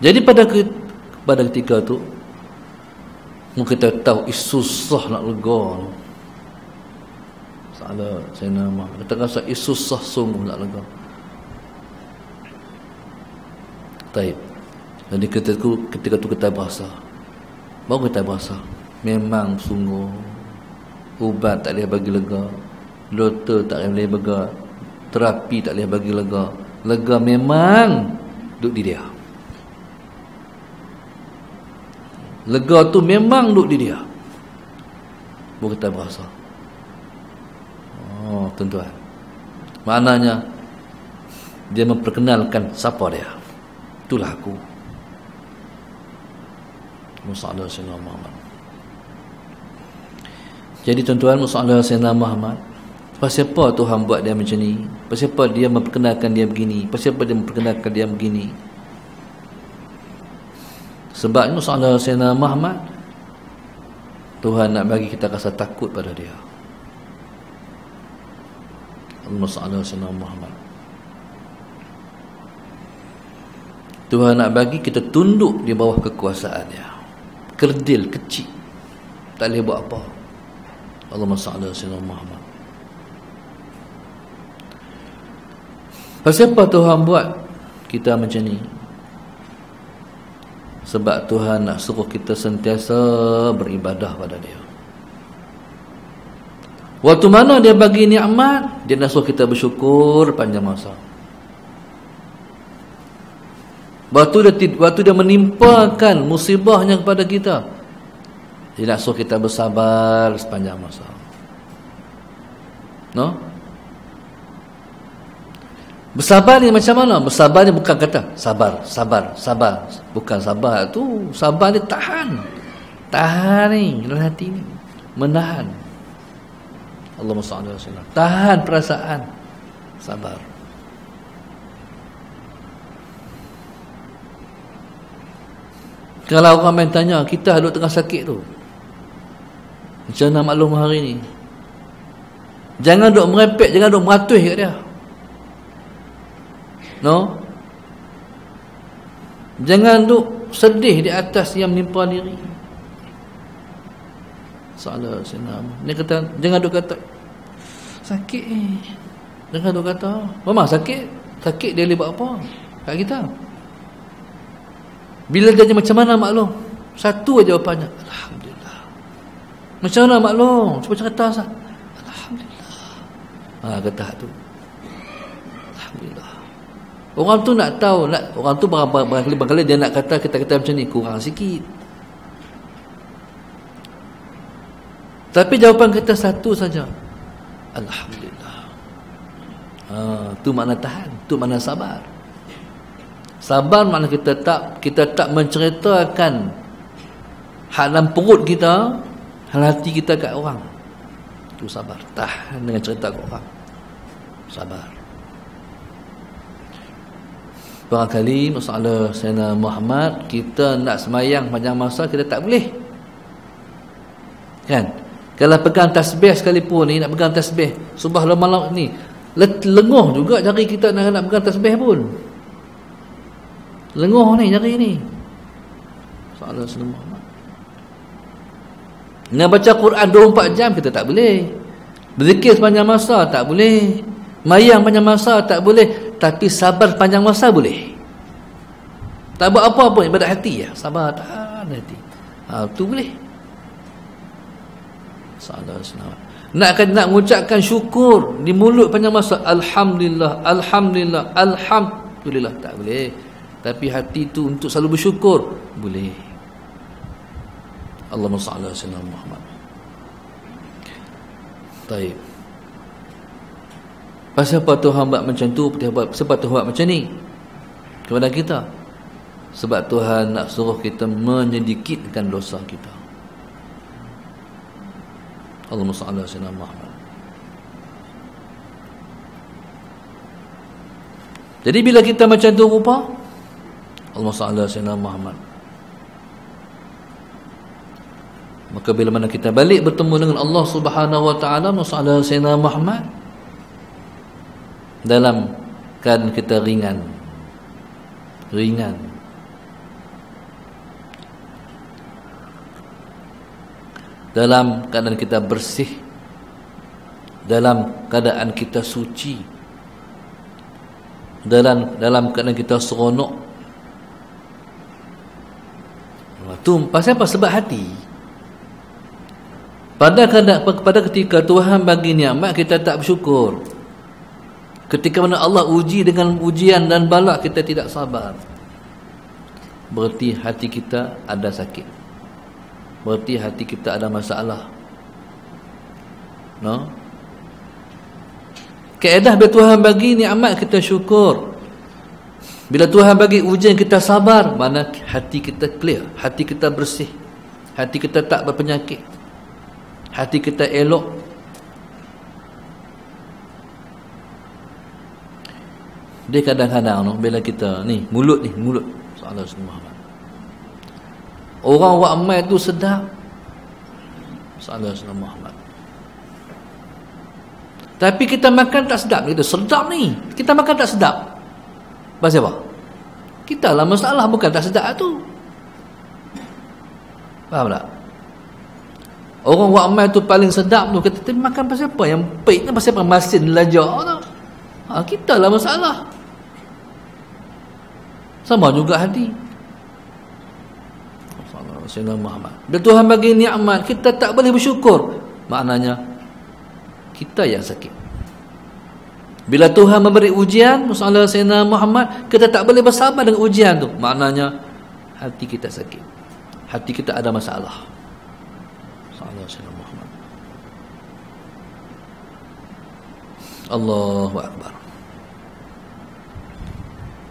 Jadi pada ketika tu, kita tahu susah nak lega. Salah Sayyidina Muhammad. Kita rasa susah sungguh nak lega. Taib. Jadi ketika tu kita berasa. Baru kita berasa. Memang sungguh ubat tak boleh bagi lega, doktor tak boleh bagi, terapi tak boleh bagi lega. Lega memang duduk di dia. Lega tu memang duduk di dia. Baru kita berasa. Oh, tuan-tuan. Maknanya dia memperkenalkan siapa dia. Itulah aku. Musallallahu alaihi wasallam. Jadi tuan-tuan, Musallallahu alaihi wasallam, pasal apa Tuhan buat dia macam ni? Pasal apa dia memperkenalkan dia begini? Pasal apa dia memperkenalkan dia begini? Sebab Musallallahu alaihi wasallam, Tuhan nak bagi kita rasa takut pada dia. Musallallahu alaihi wasallam. Tuhan nak bagi kita tunduk di bawah kekuasaan dia. Kerdil, kecil, tak boleh buat apa. Allahumma salli ala sayyidina Muhammad. Pasal apa Tuhan buat kita macam ni? Sebab Tuhan nak suruh kita sentiasa beribadah pada dia. Waktu mana dia bagi nikmat, dia nak suruh kita bersyukur panjang masa. Waktu dia menimpakan musibahnya kepada kita, dia nak suruh kita bersabar sepanjang masa. No? Bersabar ni macam mana? Bersabar ni bukan kata sabar. Bukan sabar tu. Sabar ni tahan. Tahan ni dalam hati ni. Menahan. Allahumma salli alaihi wasallam. Tahan perasaan. Sabar. Kalau orang main tanya, kita duduk tengah sakit tu, macam mana maklum hari ni? Jangan duduk merepek, jangan duduk meratus kat dia. No? Jangan duk sedih di atas yang menimpa diri. Salah senam. Dia kata, jangan duk kata sakit Jangan duk kata, memang sakit. Sakit dia boleh buat apa kat kita? Bila dia macam mana maklum? Satu aja jawapannya, alhamdulillah. Macam mana maklum? Cuba cerita sah. Alhamdulillah. Kata tu. Alhamdulillah. Orang tu nak tahu, orang tu barangkali dia nak kata kita macam ni kurang sikit. Tapi jawapan kita satu saja. Alhamdulillah. Tu makna tahan, tu makna sabar. Sabar makna kita tak menceritakan hal dalam perut kita, hal hati kita kat orang. Tu sabar. Tahan dengan cerita kat orang. Sabar. Barangkali masalah Sayyidina Muhammad, kita nak semayang panjang masa kita tak boleh. Kan? Kalau pegang tasbih sekalipun ni, nak pegang tasbih subah malam ni, lenguh juga jari kita nak pegang tasbih pun. Lenguh ni jari ni. Salah Sayyidina Muhammad. Nak baca Quran 24 jam kita tak boleh. Berzikir sepanjang masa tak boleh. Mayang panjang masa tak boleh. Tapi sabar panjang masa boleh. Tak buat apa-apa, ibadat hati ya. Sabar tahan hati. Tu boleh. Salah senang. Nak mengucapkan syukur di mulut panjang masa, alhamdulillah, alhamdulillah, alhamdulillah, tak boleh. Tapi hati tu untuk selalu bersyukur boleh. Allahumma salli ala sayyidina Muhammad. Baik. Pasal apa Tuhan buat macam tu? Sebab Tuhan buat macam ni kepada kita? Sebab Tuhan nak suruh kita menyedikitkan dosa kita. Allahumma salli ala sayyidina Muhammad. Jadi bila kita macam tu rupa, Allahumma salli ala sayyidina Muhammad, maka bila mana kita balik bertemu dengan Allah Subhanahu wa taala, Allahumma salli ala sayyidina Muhammad, dalam keadaan kita ringan, dalam keadaan kita bersih, dalam keadaan kita suci, dalam keadaan kita seronok. Tu pasal apa? Sebab hati. Pada ketika Tuhan bagi nikmat, kita tak bersyukur. Ketika mana Allah uji dengan ujian dan bala, kita tidak sabar. Berarti hati kita ada sakit. Berarti hati kita ada masalah. No? Kaedah bila Tuhan bagi nikmat, kita syukur. Bila Tuhan bagi ujian, kita sabar. Mana hati kita clear, hati kita bersih, hati kita tak berpenyakit, hati kita elok. Dia kadang-kadang bila kita mulut soalan Muhammad, orang buat amal tu sedap, soalan Muhammad. Tapi kita makan tak sedap. Kita sedap ni, kita makan tak sedap. Pasal apa? Kita lah masalah, bukan tak sedap tu. Faham tak? Orang buat amal tu paling sedap tu, kita makan pasal apa? Yang pahit ni pasal apa? Masin lelajar tu. Kita lah masalah. Sama juga hati. Sayyidina Muhammad. Bila Tuhan bagi nikmat, kita tak boleh bersyukur. Maknanya kita yang sakit. Bila Tuhan memberi ujian, masalah Sayyidina Muhammad, kita tak boleh bersabar dengan ujian tu. Maknanya hati kita sakit. Hati kita ada masalah. Masalah Sayyidina Muhammad. Allahu Akbar.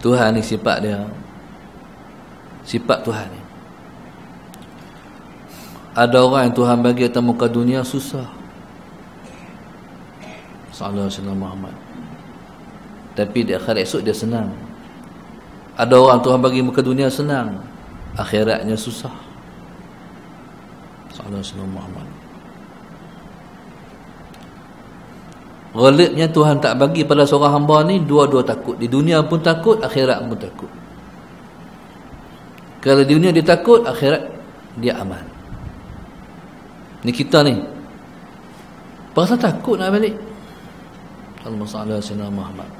Tuhan ni sifat dia. Sifat Tuhan ni. Ada orang yang Tuhan bagi atas muka dunia susah. Sallallahu alaihi wasallam Muhammad. Tapi di akhirat esok dia senang. Ada orang Tuhan bagi muka dunia senang, akhiratnya susah. Sallallahu alaihi wasallam Muhammad. Ghalibnya Tuhan tak bagi pada seorang hamba ni dua-dua takut. Di dunia pun takut, akhirat pun takut. Kalau di dunia dia takut, akhirat dia aman. Ni kita ni berasa takut nak balik. Allahumma salli ala sayyidina Muhammad.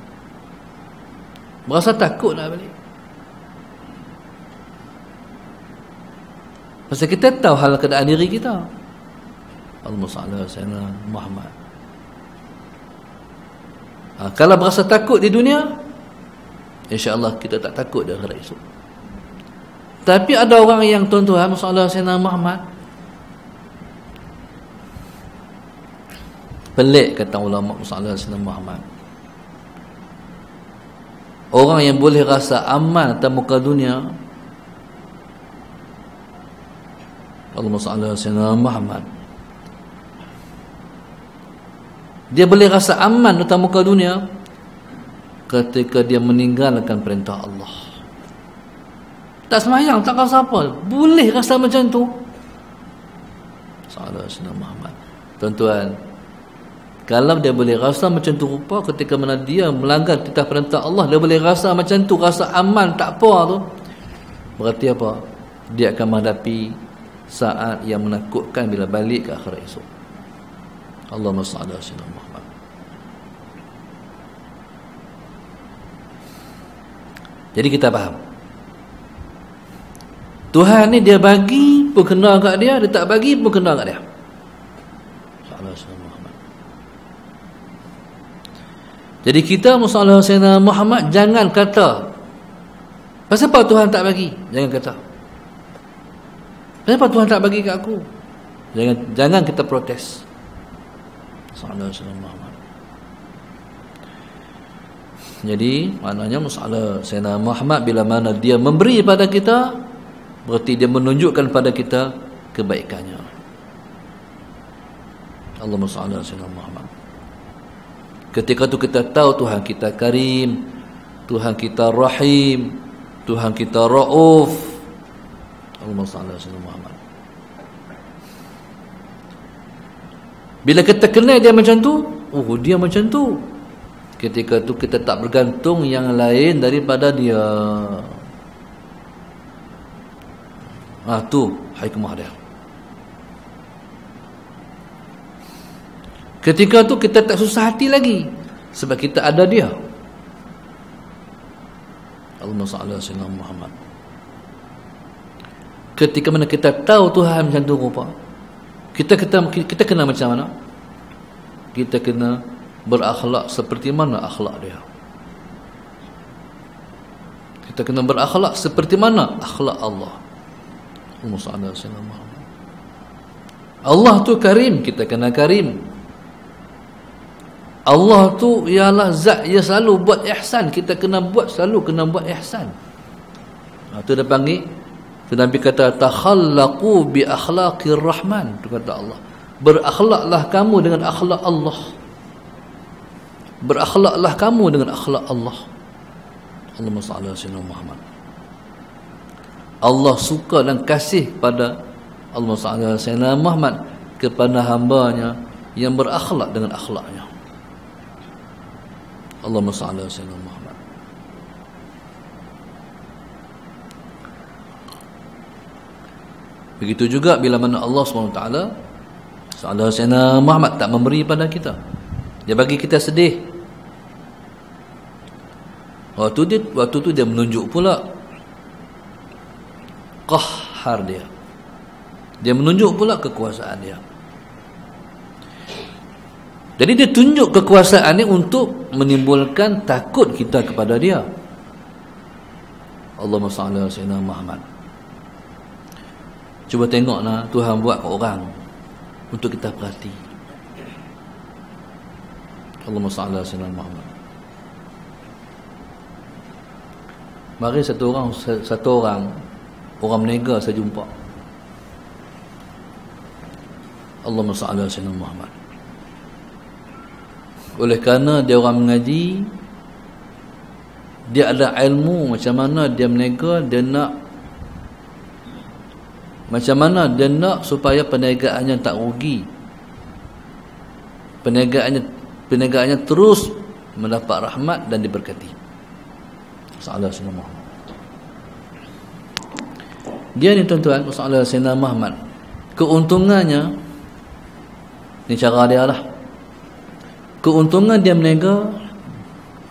Berasa takut nak balik. Pasal kita tahu hal keadaan diri kita. Allahumma salli ala sayyidina Muhammad. Kalau berasa takut di dunia, insya-Allah kita tak takut di akhirat esok. Tapi ada orang yang tuan-tuan, masalah Sayyidina Muhammad, pelik kata ulama masalah Sayyidina Muhammad. Orang yang boleh rasa aman atas muka dunia, Allahumma salli ala Sayyidina Muhammad, dia boleh rasa aman atas muka dunia ketika dia meninggalkan perintah Allah. Tak semayang, tak rasa apa, boleh rasa macam tu. Sallallahu alaihi Muhammad. Tuan-tuan, kalau dia boleh rasa macam tu rupa ketika mana dia melanggar titah perintah Allah, dia boleh rasa macam tu, rasa aman, tak apa tu, berarti apa? Dia akan menghadapi saat yang menakutkan bila balik ke akhirat esok. Allahumma salli ala sayyidina Muhammad. Jadi kita faham, Tuhan ni dia bagi pun kena kat dia, dia tak bagi pun kena kat dia. Jadi kita musallallahu sayyidina Muhammad jangan kata pasal apa Tuhan tak bagi, jangan kata pasal apa Tuhan tak bagi kat aku, jangan kita protes. Sallallahu sayyidina Muhammad. Jadi maknanya musallallahu sayyidina Muhammad bila mana dia memberi pada kita, berarti dia menunjukkan pada kita kebaikannya. Allahumma salli ala sayyidina Muhammad. Ketika tu kita tahu Tuhan kita Karim, Tuhan kita Rahim, Tuhan kita Rauf. Allahumma salli ala sayyidina Muhammad. Bila kita kenal dia macam tu, oh dia macam tu, ketika tu kita tak bergantung yang lain daripada dia. Tu hikmah dia. Ketika tu kita tak susah hati lagi sebab kita ada dia. Allahumma salli ala sayyidina Muhammad. Ketika mana kita tahu Tuhan macam tu rupa, kita kena macam mana? Kita kena berakhlak seperti mana akhlak dia. Kita kena berakhlak seperti mana akhlak Allah. Allah tu Karim, kita kena Karim. Allah tu ialah zat yang selalu buat ihsan, kita selalu kena buat ihsan. Tu dia panggil, tu Nabi kata takhallaqu bi akhlaqir rahman, tu kata Allah, berakhlaklah kamu dengan akhlak Allah. Berakhlaklah kamu dengan akhlak Allah. Allahumma salli ala sayyidina Muhammad. Allah suka dan kasih pada Allahumma salli ala sayyidina Muhammad kepada hamba-Nya yang berakhlak dengan akhlaknya. Allahumma salli ala sayyidina Muhammad. Begitu juga bila mana Allah SWT sallallahu alaihi wasallam Muhammad tak memberi pada kita, dia bagi kita sedih. Waktu tu dia menunjuk pula qahhar dia. Dia menunjuk pula kekuasaan dia. Jadi dia tunjuk kekuasaan ni untuk menimbulkan takut kita kepada dia. Allahumma salli ala sayyidina Muhammad. Cuba tengoklah Tuhan buat ke orang untuk kita perhati. Allahumma salli ala sayyidina Muhammad. Mari satu orang menega saya jumpa. Allahumma salli ala sayyidina Muhammad. Oleh kerana dia orang mengaji, dia ada ilmu macam mana dia menega, dia nak macam mana dia nak supaya perniagaannya tak rugi, perniagaannya terus mendapat rahmat dan diberkati. Sallallahu alaihi wasallam. Dia ni tuan-tuan, masalah Sayyidina Muhammad, keuntungannya ni cara dia lah. Keuntungan dia meniaga,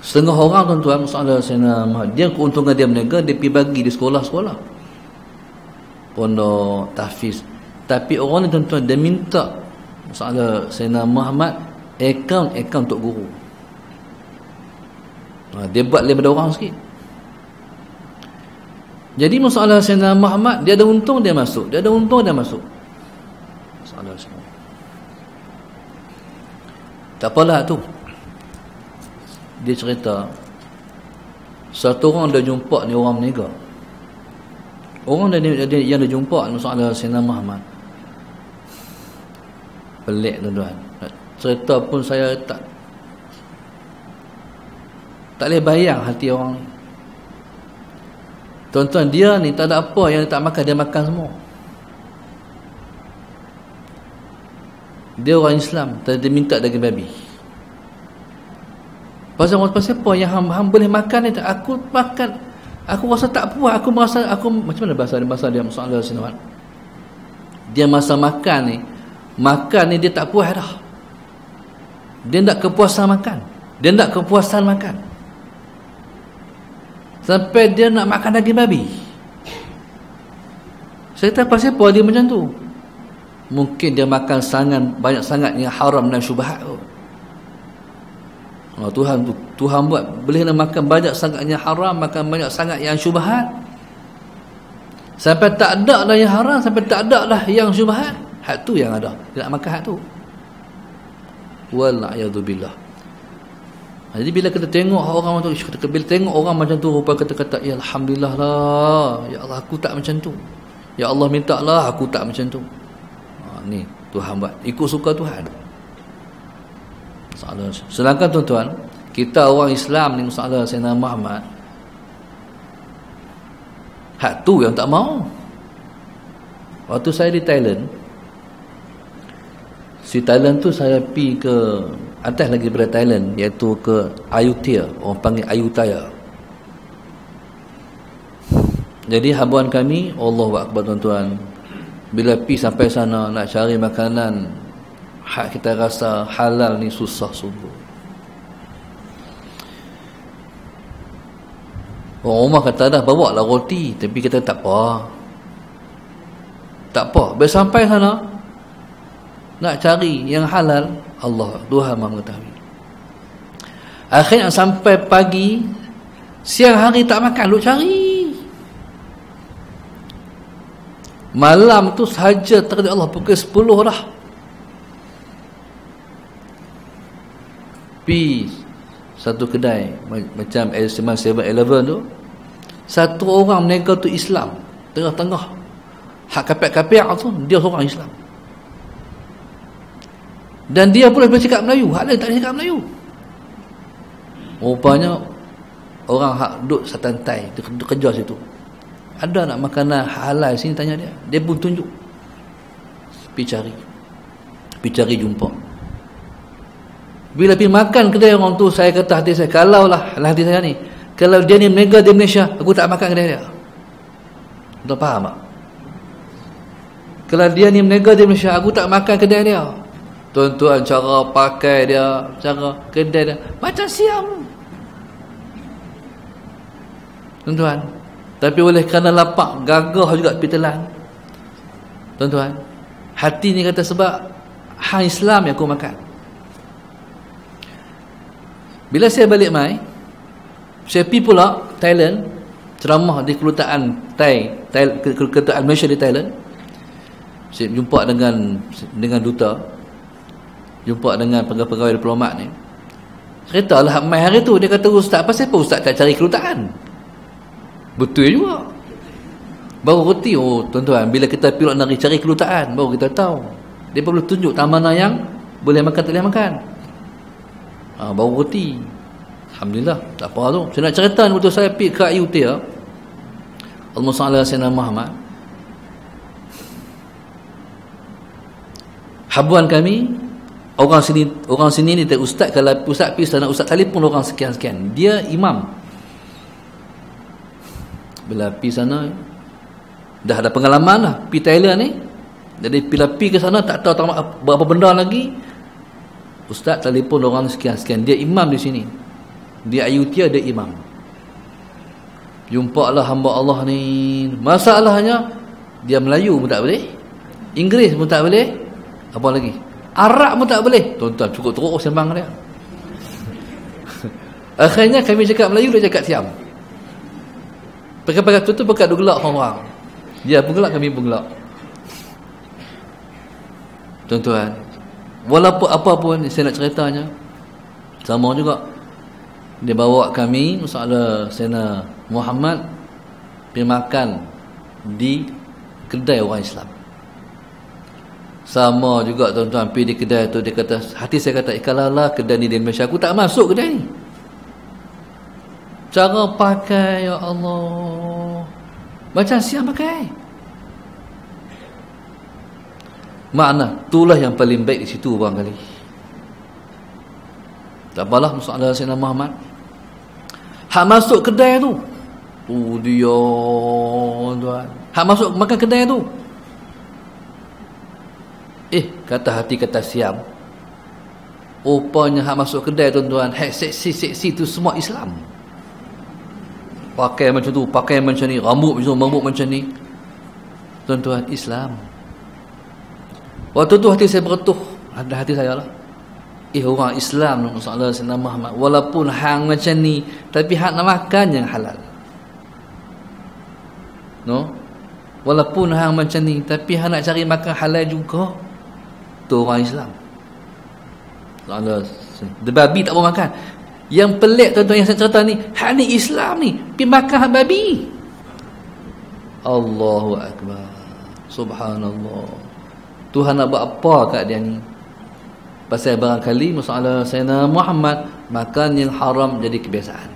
setengah orang tuan-tuan masalah Sayyidina Muhammad, dia keuntungan dia meniaga, dia pergi bagi di sekolah-sekolah, pondok, tahfiz. Tapi orang ni tuan-tuan, dia minta masalah Sayyidina Muhammad akaun untuk guru. Dia buat daripada orang sikit. Jadi masalah Sayyidina Muhammad, dia ada untung dia masuk, dia ada untung dia masuk. Masalah semua. Tak apalah tu. Dia cerita satu orang dah jumpa ni orang meniaga. Orang yang dah jumpa masalah Sayyidina Muhammad. Pelik tuan-tuan. Cerita pun saya tak boleh bayang hati orang ni. Tuan-tuan, dia ni tak ada apa yang dia tak makan, dia makan semua. Dia orang Islam, tapi dia minta daging babi. Pasal apa yang hang boleh makan ni, aku makan, aku rasa tak puas, aku merasa, aku macam mana bahasa dia masalah sini. Dia masa makan ni dia tak puas dah. Dia tak kepuasan makan. Dia tak kepuasan makan. Sampai dia nak makan daging babi. Saya tak pasal apa dia macam tu. Mungkin dia makan banyak sangat yang haram dan syubhat. Tuhan buat boleh nak makan banyak sangat yang haram, makan banyak sangat yang syubhat. Sampai tak ada lah yang haram, sampai tak ada lah yang syubhat. Hak tu yang ada. Dia nak makan hak tu. Wal'iyadzubillah. Jadi bila kita tengok orang tu, bila tengok orang macam tu, rupa kata-kata, ya Alhamdulillah lah, ya Allah aku tak macam tu, ya Allah minta lah aku tak macam tu. Ni Tuhan buat, ikut suka Tuhan. Sedangkan tuan-tuan, kita orang Islam ni masalah Sayyidina Muhammad, hak tu yang tak mau. Waktu saya di Thailand, tu saya pergi ke atas lagi daripada Thailand, iaitu ke Ayutthaya, orang panggil Ayutthaya. Jadi habuan kami, Allahu Akbar tuan-tuan, bila pergi sampai sana nak cari makanan hak kita rasa halal ni susah sungguh. Orang rumah kata dah bawa lah roti, tapi kita tak apa. Bila sampai sana nak cari yang halal, Allah, Tuhan Maha mengetahui. Akhirnya sampai pagi, siang hari tak makan, duk cari. Malam tu sahaja terkejut Allah, pukul 10 dah. Pergi satu kedai macam 7-Eleven tu, satu orang meniaga tu Islam, tengah-tengah hak kapek-kapek tu, dia seorang Islam. Dan dia pun boleh cakap Melayu, hak lain tak boleh cakap Melayu. Rupanya orang hak duduk setantai, dia kerja situ, ada nak makanan halal sini, tanya dia, dia pun tunjuk. Pergi cari jumpa. Bila pergi makan kedai orang tu, saya kata hati saya, kalau dia ni meniaga di Malaysia, aku tak makan kedai dia. Tuan faham tak? Kalau dia ni meniaga di Malaysia, aku tak makan kedai dia. Tuan-tuan, cara pakai dia, cara kedai dia macam siam, tuan-tuan. Tapi oleh kerana lapar, gagah juga pergi telan. Tuan-tuan, hati ni kata sebab hang Islam yang aku makan. Bila saya balik mai, saya pergi pula Thailand, ceramah di kedutaan kedutaan Malaysia di Thailand. Saya jumpa dengan duta, jumpa dengan pegawai diplomat ni. Ceritalah mai hari tu, dia kata, ustaz, pasal apa ustaz tak cari kedutaan? Betul juga. Baru reti, tuan-tuan, bila kita pilot nak cari kedutaan, baru kita tahu. Dia perlu tunjuk tak mana yang boleh makan, tak boleh makan. Baru reti. Alhamdulillah, tak apa tu. Saya nak cerita ni, waktu saya pergi ke Ayutthaya, Allahumma salli ala sayyidina Muhammad, habuan kami, orang sini ni, ustaz, kalau ustaz pergi sana, ustaz telefon orang sekian-sekian, dia imam. Bila pergi sana, dah ada pengalaman lah pergi Thailand ni. Jadi bila pergi ke sana tak tahu berapa benda lagi. Ustaz telefon orang sekian-sekian, dia imam di sini. Di Ayutthaya dia imam. Jumpa lah hamba Allah ni. Masalahnya dia Melayu pun tak boleh, Inggeris pun tak boleh, apa lagi? Arab pun tak boleh. Tuan-tuan cukup teruk sembang dia. Akhirnya kami cakap Melayu, dia cakap Siam. Pakai-pakai tu pakai gelak orang. Dia pun gelak, kami pun gelak. Tuan-tuan, walaupun apa pun saya nak ceritanya sama juga. Dia bawa kami masalah Sayyidina Muhammad pergi makan di kedai orang Islam. Sama juga tuan-tuan, pergi di kedai tu, dia kata, hati saya kata, ikalalah kedai ni di Malaysia, aku tak masuk kedai ni. Cara pakai, ya Allah, macam siapa pakai. Makna itulah yang paling baik di situ barangkali. Tak apalah masalah Sayyidina Muhammad. Hak masuk kedai tu, dia tuan. Hak masuk makan kedai tu, kata hati kata Siam. Rupanya hak masuk kedai tuan-tuan, hak seksi-seksi tu semua Islam. Pakai macam tu, pakai macam ni, rambut macam ni. Tuan-tuan, Islam. Waktu tu hati saya beretuh, ada hati saya lah. Orang Islam masalah Sayyidina Muhammad, walaupun hang macam ni, tapi hang nak makan yang halal. No? Walaupun hang macam ni, tapi hang nak cari makan halal juga. Tu orang Islam. The babi tak mau makan. Yang pelik tuan-tuan yang saya cerita ni, hang ni Islam ni, pergi makan hang babi. Allahu Akbar. Subhanallah. Tuhan nak buat apa kat dia ni? Pasal barangkali masalah Sayyidina Muhammad, makan yang haram jadi kebiasaan.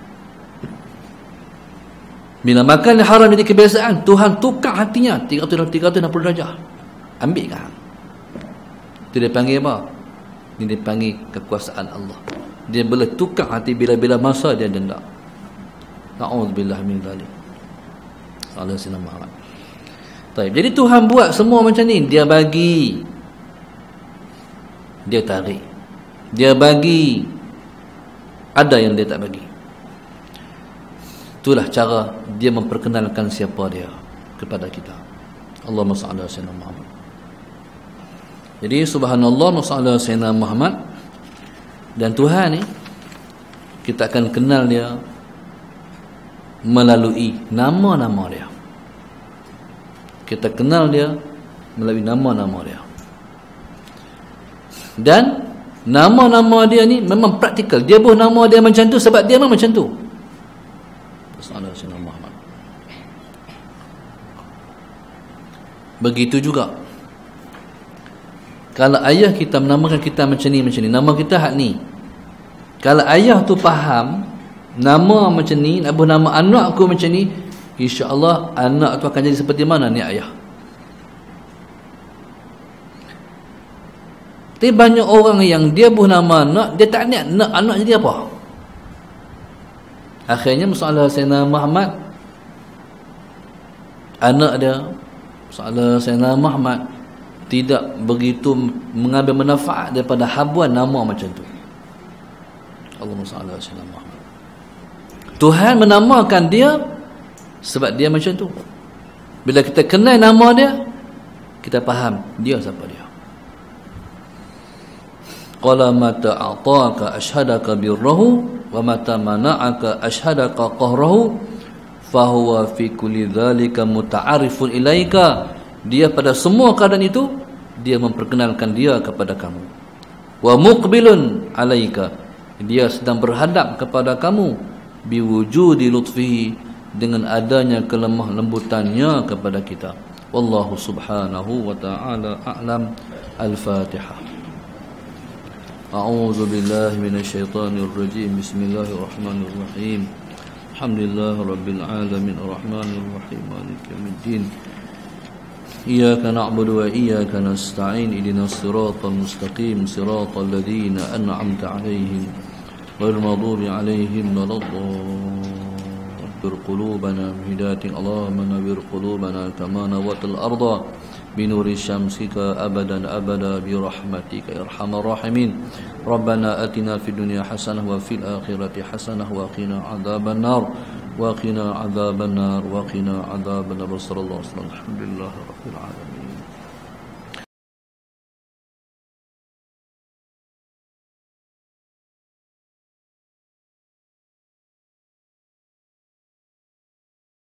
Bila makan yang haram jadi kebiasaan, Tuhan tukar hatinya 360 darjah. Ambil kan? Itu dia panggil apa? Ini dia panggil kekuasaan Allah. Dia boleh tukar hati bila-bila masa dia hendak. Na'udzubillah min dzalik. Sallallahu alaihi Muhammad. Baik, jadi Tuhan buat semua macam ni. Dia bagi, dia tarik, dia bagi, ada yang dia tak bagi. Itulah cara dia memperkenalkan siapa dia kepada kita. Allahumma salli ala sayyidina Muhammad. Jadi subhanallah masalah Sayyidina Muhammad. Dan Tuhan ni kita akan kenal dia melalui nama-nama dia. Kita kenal dia melalui nama-nama dia. Dan nama-nama dia ni memang praktikal. Dia buat nama dia macam tu sebab dia memang macam tu. Sayyidina Muhammad. Begitu juga kalau ayah kita menamakan kita macam ni, nama kita hak ni. Kalau ayah tu faham nama macam ni, nak buat nama anak aku macam ni, insya-Allah anak tu akan jadi seperti mana ni ayah. Tapi banyak orang yang dia buat nama anak, dia tak niat nak anak jadi apa. Akhirnya masalah Sayyidina Muhammad, anak dia, masalah Sayyidina Muhammad tidak begitu mengambil manfaat daripada habuan nama macam tu. Allahumma salli ala sayyidina Muhammad. Tuhan menamakan dia sebab dia macam tu. Bila kita kenal nama dia, kita faham dia siapa dia. Qala mata a'taka ashhadaka birrahu wa mata mana'aka ashhadaka qahrahu fahuwa fi kulli dhalika muta'arifun ilaika. Dia pada semua keadaan itu dia memperkenalkan dia kepada kamu. Wa muqbilun alaika, dia sedang berhadap kepada kamu biwujudi lutfihi, dengan adanya kelemah lembutannya kepada kita. Wallahu subhanahu wa ta'ala a'lam. Al-Fatihah. A'udzu billahi minasy syaithanir rajim. Bismillahirrahmanirrahim. Alhamdulillahirabbil alamin arrahmanir rahim maliki yaumiddin. إياك نعبد وإياك نستعين اهدنا الصراط المستقيم صراط الذين أنعمت عليهم غير المغضوب عليهم ولا الضالين نور قلوبنا بهداية اللهم نور قلوبنا كما نورت الأرض بنور شمسك أبدا أبدا برحمتك يا أرحم الراحمين ربنا آتنا في الدنيا حسنة وفي الآخرة حسنة وقنا عذاب النار وقنا عذاب النار وقنا عذاب النار صلى الله عليه وسلم الحمد لله رب العالمين.